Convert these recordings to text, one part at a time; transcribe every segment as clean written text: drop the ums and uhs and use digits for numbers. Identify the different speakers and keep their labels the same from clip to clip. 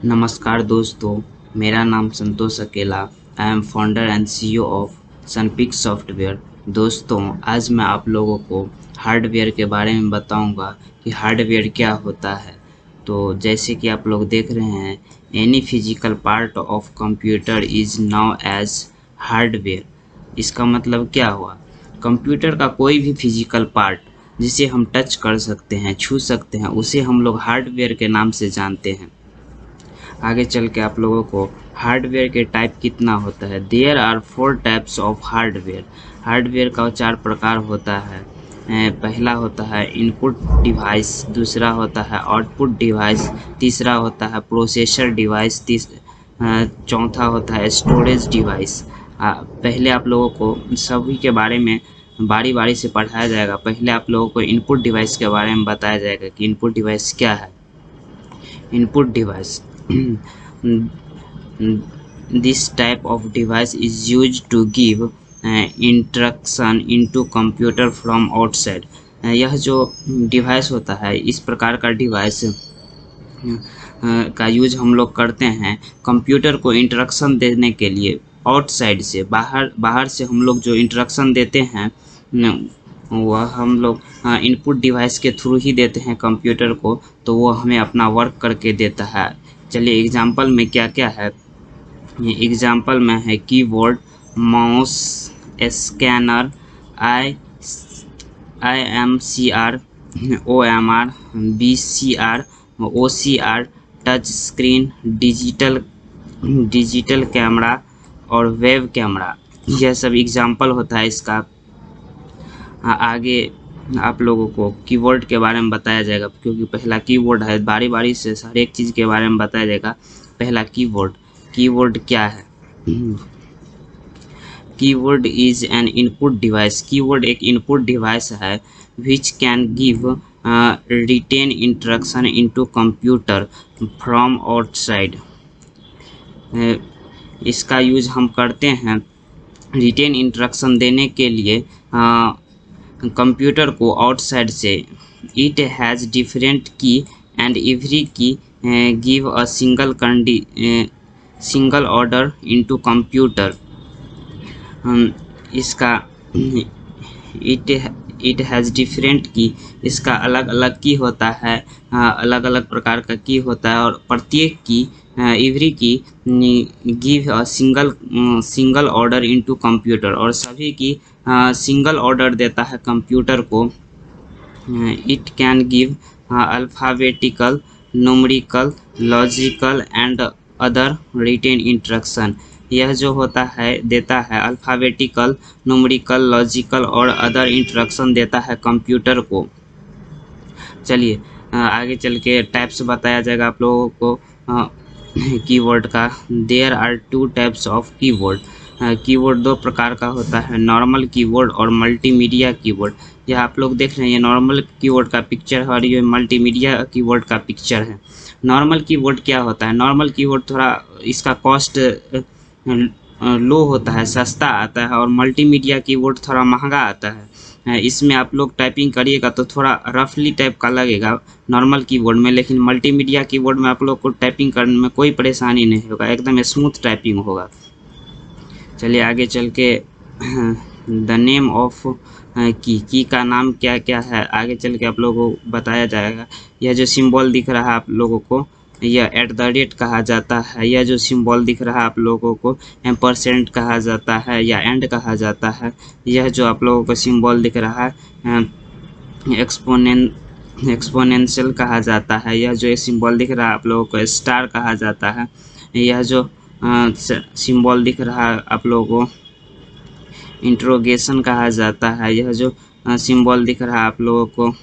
Speaker 1: नमस्कार दोस्तों, मेरा नाम Santosh Akela. I am founder and CEO of Sunpik software. दोस्तों, आज मैं आप लोगों को हार्डवेयर के बारे में बताऊंगा कि हार्डवेयर क्या होता है। तो जैसे कि आप लोग देख रहे हैं, any physical part of computer is now as hardware. इसका मतलब क्या हुआ? कंप्यूटर का कोई भी फिजिकल पार्ट जिसे हम टच कर सकते हैं, छू सकते हैं, उसे हम लोग हार्डवेयर के नाम से जानते हैं। आगे चल के आप लोगों को हार्डवेयर के टाइप कितना होता है। There are 4 types of hardware. Hardware का 4 प्रकार होता है। पहला होता है इनपुट डिवाइस, दूसरा होता है आउटपुट डिवाइस, तीसरा होता है प्रोसेसर डिवाइस, चौथा होता है स्टोरेज डिवाइस। पहले आप लोगों को सभी के बारे में बारी बारी से पढ़ाया जाएगा। पहले आप लोगों को इनपुट डिवाइस के बारे में बताया जाएगा कि इनपुट डिवाइस क्या है। Input device. This type of device is used to give instruction into computer from outside. यह जो डिवाइस होता है, इस प्रकार का डिवाइस का यूज हम लोग करते हैं कंप्यूटर को इंस्ट्रक्शन देने के लिए। आउटसाइड से, बाहर से हम लोग जो इंस्ट्रक्शन देते हैं वह हम लोग इनपुट डिवाइस के थ्रू ही देते हैं कंप्यूटर को, तो वो हमें अपना वर्क करके देता है। चलिए एग्जांपल में क्या क्या है। एग्जांपल में है keyboard, mouse, scanner, IMCR, OMR, BCR, OCR, touch screen, digital camera और वेब कैमरा। यह सब एग्जांपल होता है इसका। आगे आप लोगों को कीबोर्ड के बारे में बताया जाएगा, क्योंकि पहला कीबोर्ड है। बारी बारी से हर एक चीज़ के बारे में बताया जाएगा। पहला कीबोर्ड क्या है? Keyboard is an input device. Keyboard एक इनपुट डिवाइस है which can give written instruction into computer from outside. इसका यूज हम करते हैं रिटेन इंस्ट्रक्शन देने के लिए कंप्यूटर को आउटसाइड से। इट हैज़ डिफरेंट की and every key give a single order into computer. इसका इट हैज़ डिफरेंट की, इसका अलग अलग की होता है, अलग अलग प्रकार का की होता है। और प्रत्येक key every key give a single order into computer, और सभी की सिंगल ऑर्डर देता है कंप्यूटर को। It can give alphabetical, numerical, logical and other written instruction. यह जो होता है देता है अल्फ़ाबेटिकल, न्यूमेरिकल, लॉजिकल और अदर इंस्ट्रक्शन देता है कंप्यूटर को। चलिए आगे चल के टाइप्स बताया जाएगा आप लोगों को कीबोर्ड का। There are 2 types of keyboard. Keyboard 2 प्रकार का होता है, नॉर्मल कीबोर्ड और मल्टीमीडिया कीबोर्ड। यह आप लोग देख रहे हैं, ये नॉर्मल कीबोर्ड का पिक्चर है और ये मल्टीमीडिया कीबोर्ड का पिक्चर है। नॉर्मल कीबोर्ड क्या होता है? नॉर्मल कीबोर्ड थोड़ा इसका कॉस्ट लो होता है, सस्ता आता है, और मल्टीमीडिया कीबोर्ड थोड़ा महंगा आता है। इसमें आप लोग टाइपिंग करिएगा तो थोड़ा रफली टाइप का लगेगा नॉर्मल कीबोर्ड में, लेकिन मल्टीमीडिया कीबोर्ड में आप लोग को टाइपिंग करने में कोई परेशानी नहीं होगा, एकदम स्मूथ टाइपिंग होगा। चलिए आगे चल के द नेम ऑफ की का नाम क्या क्या है आगे चल के आप लोगों को बताया जाएगा। यह जो सिंबल दिख रहा है आप लोगों को, यह @ कहा जाता है। यह जो सिंबल दिख रहा है आप लोगों को % कहा जाता है या एंड कहा जाता है। यह जो आप लोगों को सिंबल दिख रहा है एक्सपोनेंशियल कहा जाता है। यह जो सिंबल दिख रहा है आप लोगों को स्टार कहा जाता है। यह जो सिंबल दिख रहा है आप लोगों को इंट्रोगेशन कहा जाता है। यह जो सिंबल दिख रहा है आप लोगों को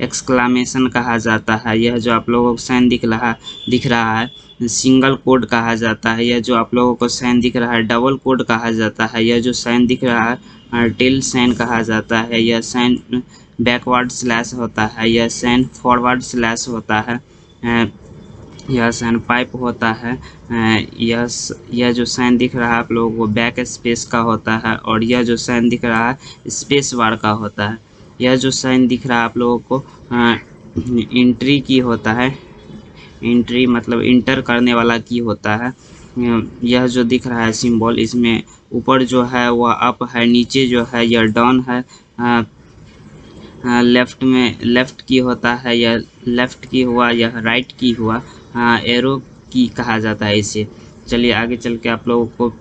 Speaker 1: एक्सक्लामेशन कहा जाता है। यह जो आप लोगों को साइन दिख रहा है सिंगल कोड कहा जाता है। यह जो आप लोगों को साइन दिख रहा है डबल कोड कहा जाता है। यह जो साइन दिख रहा है टिल साइन कहा जाता है। यह साइन बैकवर्ड स्लैश होता है। यह साइन फॉरवर्ड स्लैश होता है। यह साइन पाइप होता है। यह जो साइन दिख रहा है आप लोगों को बैक स्पेस का होता है, और यह जो साइन दिख रहा है स्पेस बार का होता है। यह जो साइन दिख रहा है आप लोगों को एंट्री की होता है। एंट्री मतलब इंटर करने वाला की होता है। यह जो दिख रहा है सिंबल, इसमें ऊपर जो है वह अप है, नीचे जो है यह डाउन है। लेफ्ट में लेफ्ट की होता है, यह लेफ्ट की हुआ, यह राइट की हुआ। एरो की कहा जाता है इसे। चलिए आगे चल के आप लोगों को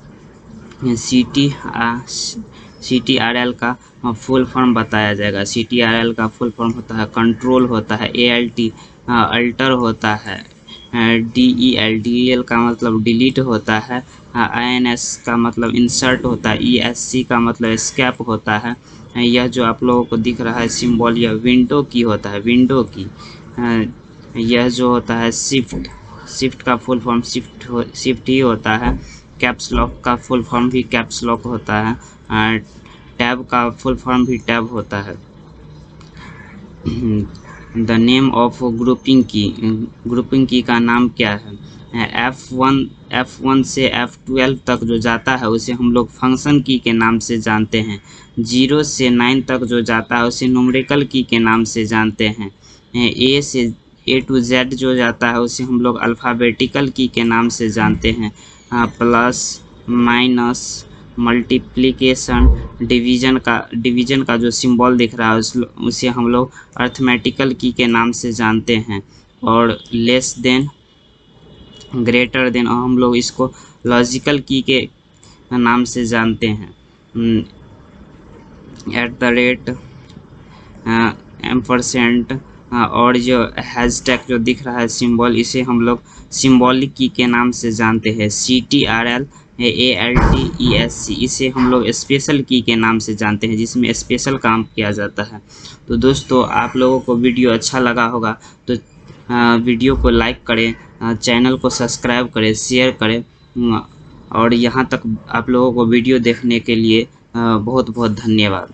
Speaker 1: CTRL का फुल फॉर्म बताया जाएगा। CTRL का फुल फॉर्म होता है कंट्रोल होता है, ALT अल्टर होता है, DEL का मतलब डिलीट होता है, INS का मतलब इंसर्ट होता है, ESC का मतलब एस्केप होता है। यह जो आप लोगों को दिख रहा है सिंबल, यह विंडो की होता है, विंडो की। यह जो होता है शिफ्ट का फुल फॉर्म शिफ्ट ही होता है। कैप्स लॉक का फुल फॉर्म भी कैप्स लॉक होता है। टैब का फुल फॉर्म भी टैब होता है। द नेम ऑफ ग्रुपिंग की का नाम क्या है? F1 से F12 तक जो जाता है उसे हम लोग फंक्शन की के नाम से जानते हैं। 0 से 9 तक जो जाता है उसे न्यूमेरिकल की के नाम से जानते हैं। A to Z जो जाता है उसे हम लोग अल्फ़ाबेटिकल की के नाम से जानते हैं। प्लस माइनस मल्टीप्लिकेशन डिवीजन का जो सिंबल दिख रहा है उसे हम लोग अर्थमेटिकल की के नाम से जानते हैं। और लेस देन ग्रेटर देन हम लोग इसको लॉजिकल की के नाम से जानते हैं। @ एम्परसेंट और जो हैशटैग जो दिख रहा है सिंबल, इसे हम लोग सिंबॉलिक की के नाम से जानते हैं। CTRL ALT ESC इसे हम लोग स्पेशल की के नाम से जानते हैं, जिसमें स्पेशल काम किया जाता है। तो दोस्तों आप लोगों को वीडियो अच्छा लगा होगा तो वीडियो को लाइक करें, चैनल को सब्सक्राइब करें, शेयर करें। और यहाँ तक आप लोगों को वीडियो देखने के लिए बहुत बहुत धन्यवाद।